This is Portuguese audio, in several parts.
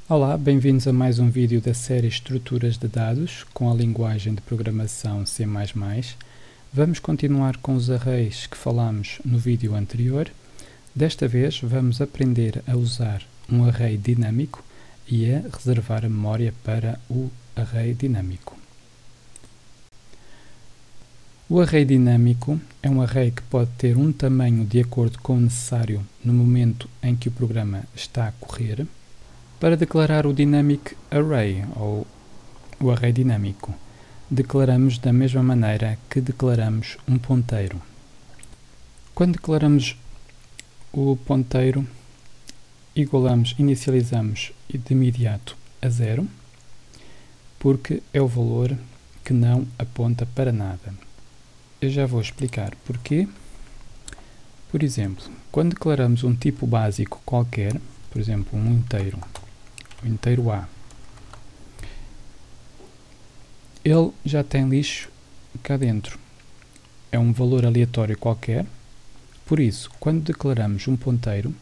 Olá, bem-vindos a mais um vídeo da série Estruturas de Dados com a linguagem de programação C++. Vamos continuar com os arrays que falámos no vídeo anterior. Desta vez vamos aprender a usar um array dinâmico e a reservar a memória para o array dinâmico. O array dinâmico é um array que pode ter um tamanho de acordo com o necessário no momento em que o programa está a correr. Para declarar o dynamic array, ou o array dinâmico, declaramos da mesma maneira que declaramos um ponteiro. Quando declaramos o ponteiro, inicializamos de imediato a 0, porque é o valor que não aponta para nada. Eu já vou explicar porquê. Por exemplo, quando declaramos um tipo básico qualquer, por exemplo, um inteiro A, ele já tem lixo cá dentro. É um valor aleatório qualquer. Por isso, quando declaramos um ponteiro,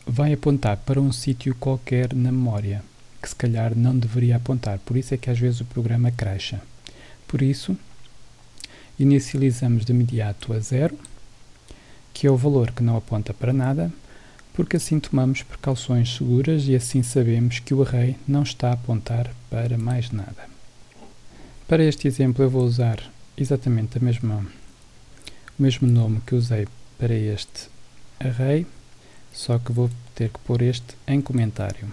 vai apontar para um sítio qualquer na memória, que se calhar não deveria apontar. Por isso é que às vezes o programa crasha. Por isso, inicializamos de imediato a 0, que é o valor que não aponta para nada, porque assim tomamos precauções seguras e assim sabemos que o array não está a apontar para mais nada. Para este exemplo eu vou usar exatamente o mesmo nome que usei para este array, só que vou ter que pôr este em comentário,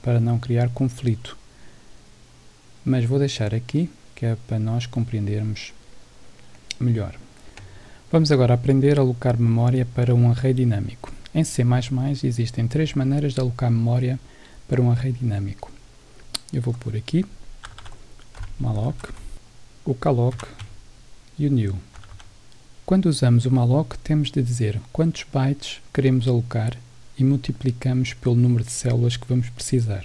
para não criar conflito. Mas vou deixar aqui, que é para nós compreendermos melhor. Vamos agora aprender a alocar memória para um array dinâmico. Em C++ existem 3 maneiras de alocar memória para um array dinâmico. Eu vou pôr aqui malloc, o calloc e o new. Quando usamos o malloc, temos de dizer quantos bytes queremos alocar e multiplicamos pelo número de células que vamos precisar.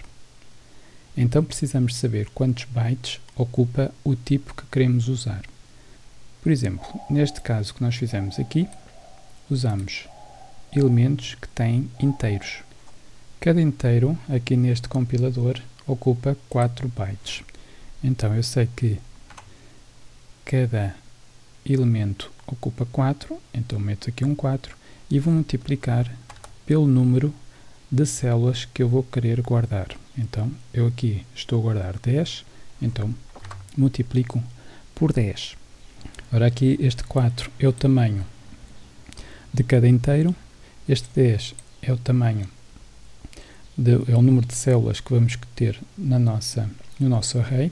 Então precisamos saber quantos bytes ocupa o tipo que queremos usar. Por exemplo, neste caso que nós fizemos aqui, usamos elementos que têm inteiros. Cada inteiro, aqui neste compilador, ocupa 4 bytes. Então eu sei que cada elemento ocupa 4, então meto aqui um 4 e vou multiplicar pelo número de células que eu vou querer guardar. Então eu aqui estou a guardar 10, então multiplico por 10. Ora, aqui este 4 é o tamanho de cada inteiro, este 10 é o tamanho, é o número de células que vamos ter no nosso array,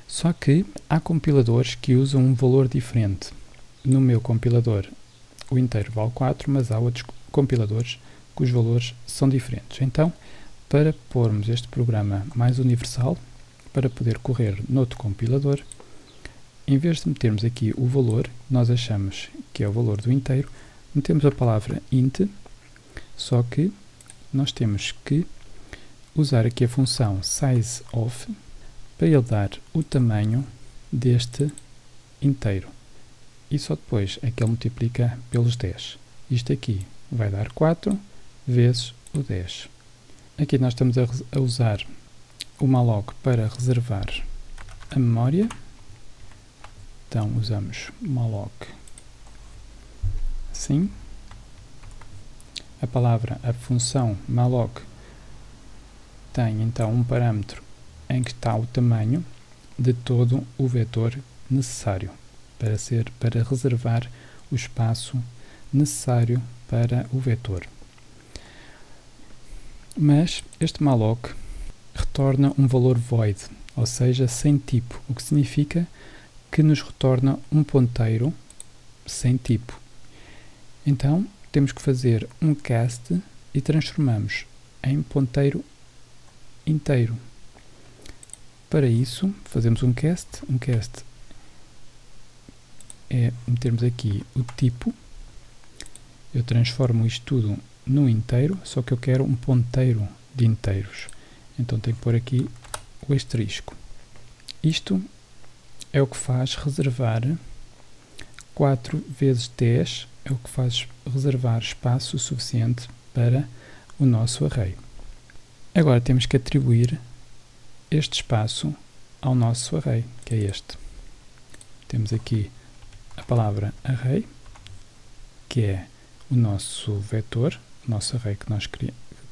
só que há compiladores que usam um valor diferente. No meu compilador o inteiro vale 4, mas há outros compiladores cujos valores são diferentes. Então, para pormos este programa mais universal, para poder correr noutro compilador, em vez de metermos aqui o valor que nós achamos que é o valor do inteiro, metemos a palavra int, só que nós temos que usar aqui a função sizeOf para ele dar o tamanho deste inteiro. E só depois é que ele multiplica pelos 10. Isto aqui vai dar 4 vezes o 10. Aqui nós estamos a usar o malloc para reservar a memória. Então usamos malloc assim. A função malloc tem então um parâmetro em que está o tamanho de todo o vetor necessário para reservar o espaço necessário para o vetor. Mas este malloc retorna um valor void, ou seja, sem tipo, o que significa que nos retorna um ponteiro sem tipo. Então, temos que fazer um cast e transformamos em ponteiro inteiro. Para isso, fazemos um cast. Um cast é metermos aqui o tipo. Eu transformo isto tudo num inteiro, só que eu quero um ponteiro de inteiros. Então tenho que pôr aqui o asterisco. Isto é o que faz reservar 4 vezes 10, é o que faz reservar espaço suficiente para o nosso array. Agora temos que atribuir este espaço ao nosso array, que é este. Temos aqui a palavra array, que é o nosso vetor, o nosso array que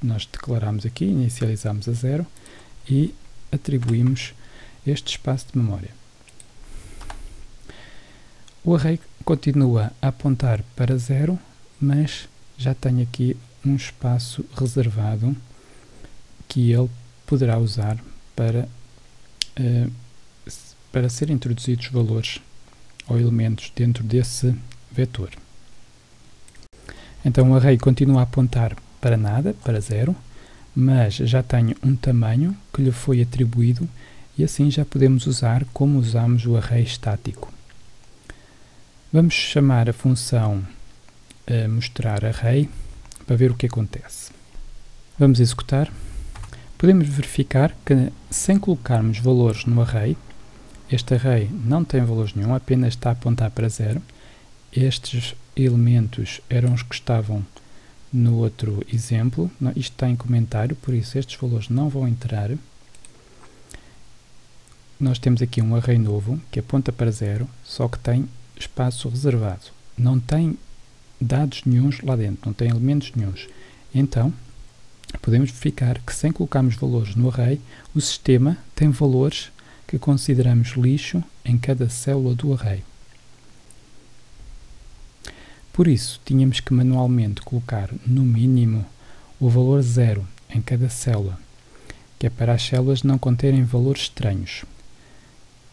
nós declaramos aqui, inicializamos a 0 e atribuímos este espaço de memória. O array continua a apontar para 0, mas já tem aqui um espaço reservado que ele poderá usar para ser introduzidos valores ou elementos dentro desse vetor. Então o array continua a apontar para nada, para 0, mas já tem um tamanho que lhe foi atribuído e assim já podemos usar como usamos o array estático. Vamos chamar a função mostrar array para ver o que acontece. Vamos executar. Podemos verificar que sem colocarmos valores no array, este array não tem valores nenhum, apenas está a apontar para 0. Estes elementos eram os que estavam no outro exemplo. Isto está em comentário, por isso estes valores não vão entrar. Nós temos aqui um array novo que aponta para 0, só que tem espaço reservado. Não tem dados nenhuns lá dentro, não tem elementos nenhuns. Então, podemos verificar que sem colocarmos valores no array, o sistema tem valores que consideramos lixo em cada célula do array. Por isso, tínhamos que manualmente colocar no mínimo o valor 0 em cada célula, que é para as células não conterem valores estranhos.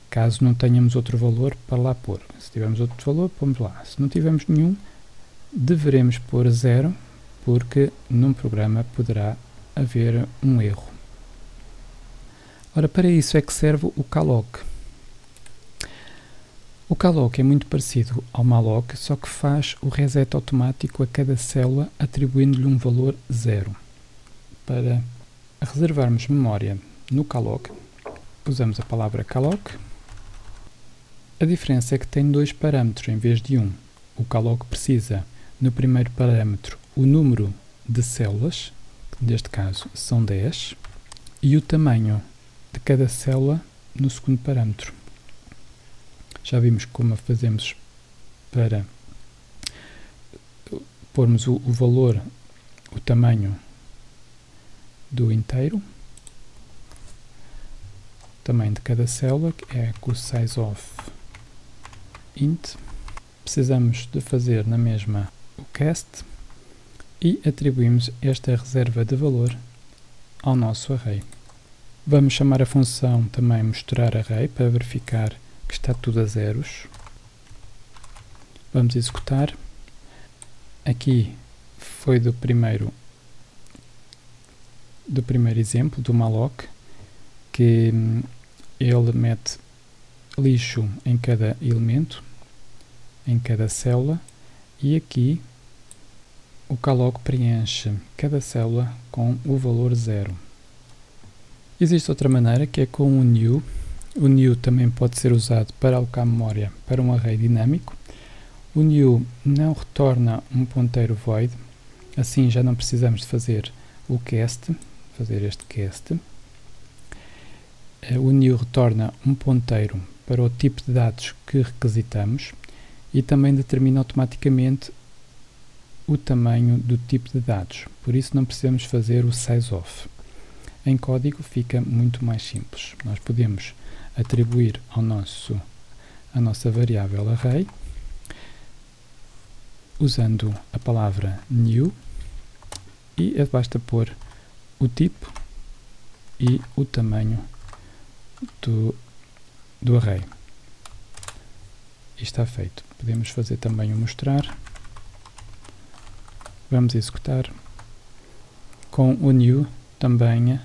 Caso não tenhamos outro valor para lá pôr. Se tivermos outro valor, pomos lá. Se não tivermos nenhum, deveremos pôr 0, porque num programa poderá haver um erro. Ora, para isso é que serve o calloc. O calloc é muito parecido ao malloc, só que faz o reset automático a cada célula, atribuindo-lhe um valor 0. Para reservarmos memória no calloc, usamos a palavra calloc. A diferença é que tem 2 parâmetros em vez de 1. O calloc precisa, no primeiro parâmetro, o número de células, que neste caso são 10, e o tamanho de cada célula no segundo parâmetro. Já vimos como fazemos para pormos o valor, o tamanho do inteiro, tamanho de cada célula, que é com o size of int. Precisamos de fazer na mesma o cast e atribuímos esta reserva de valor ao nosso array. Vamos chamar a função também mostrar array para verificar que está tudo a zeros. Vamos executar. Aqui foi do primeiro exemplo, do malloc, que ele mete lixo em cada elemento, em cada célula, e aqui o calloc preenche cada célula com o valor 0. Existe outra maneira, que é com o new. O new também pode ser usado para alocar memória para um array dinâmico. O new não retorna um ponteiro void, assim já não precisamos de fazer o cast, fazer este cast. O new retorna um ponteiro para o tipo de dados que requisitamos e também determina automaticamente o tamanho do tipo de dados, por isso não precisamos fazer o size of. Em código fica muito mais simples. Nós podemos atribuir à nossa variável array usando a palavra new e basta pôr o tipo e o tamanho do array. E está feito. Podemos fazer também o mostrar. Vamos executar. Com o new também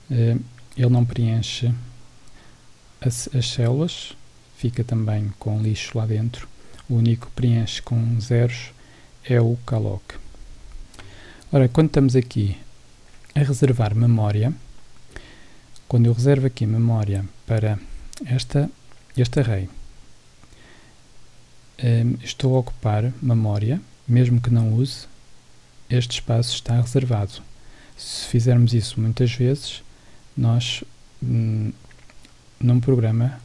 ele não preenche as células, fica também com lixo lá dentro. O único que preenche com zeros é o calloc. Ora, quando estamos aqui a reservar memória, quando eu reservo aqui memória para este array, estou a ocupar memória, mesmo que não use, este espaço está reservado. Se fizermos isso muitas vezes, nós, num programa,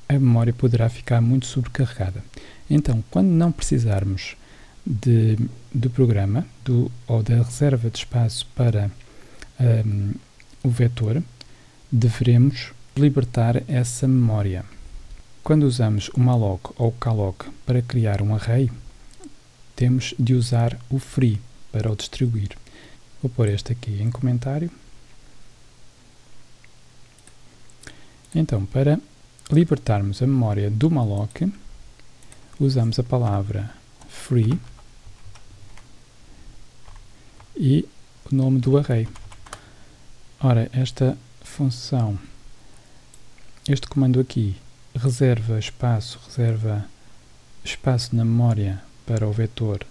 a memória poderá ficar muito sobrecarregada. Então, quando não precisarmos do programa ou da reserva de espaço para o vetor, deveremos libertar essa memória. Quando usamos o malloc ou o calloc para criar um array, temos de usar o free para o distribuir. Vou pôr este aqui em comentário. Então, para libertarmos a memória do malloc, usamos a palavra free e o nome do array. Ora, esta função, este comando aqui, reserva espaço na memória para o vetor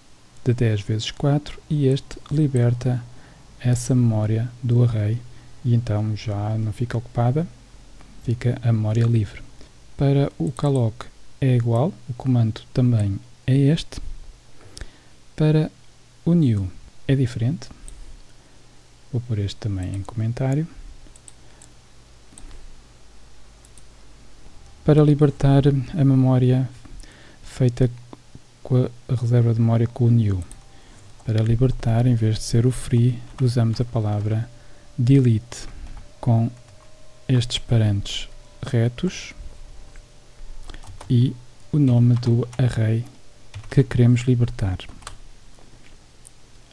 de 10 vezes 4 e este liberta essa memória do array e então já não fica ocupada, fica a memória livre. Para o calloc é igual, o comando também é este. Para o new é diferente, vou pôr este também em comentário. Para libertar a memória feita com a reserva de memória com o new. Para libertar, em vez de ser o free, usamos a palavra delete com estes parênteses retos e o nome do array que queremos libertar.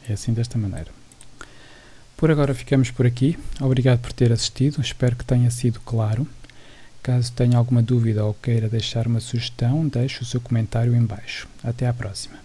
É assim, desta maneira. Por agora ficamos por aqui. Obrigado por ter assistido. Espero que tenha sido claro. Caso tenha alguma dúvida ou queira deixar uma sugestão, deixe o seu comentário em baixo. Até à próxima.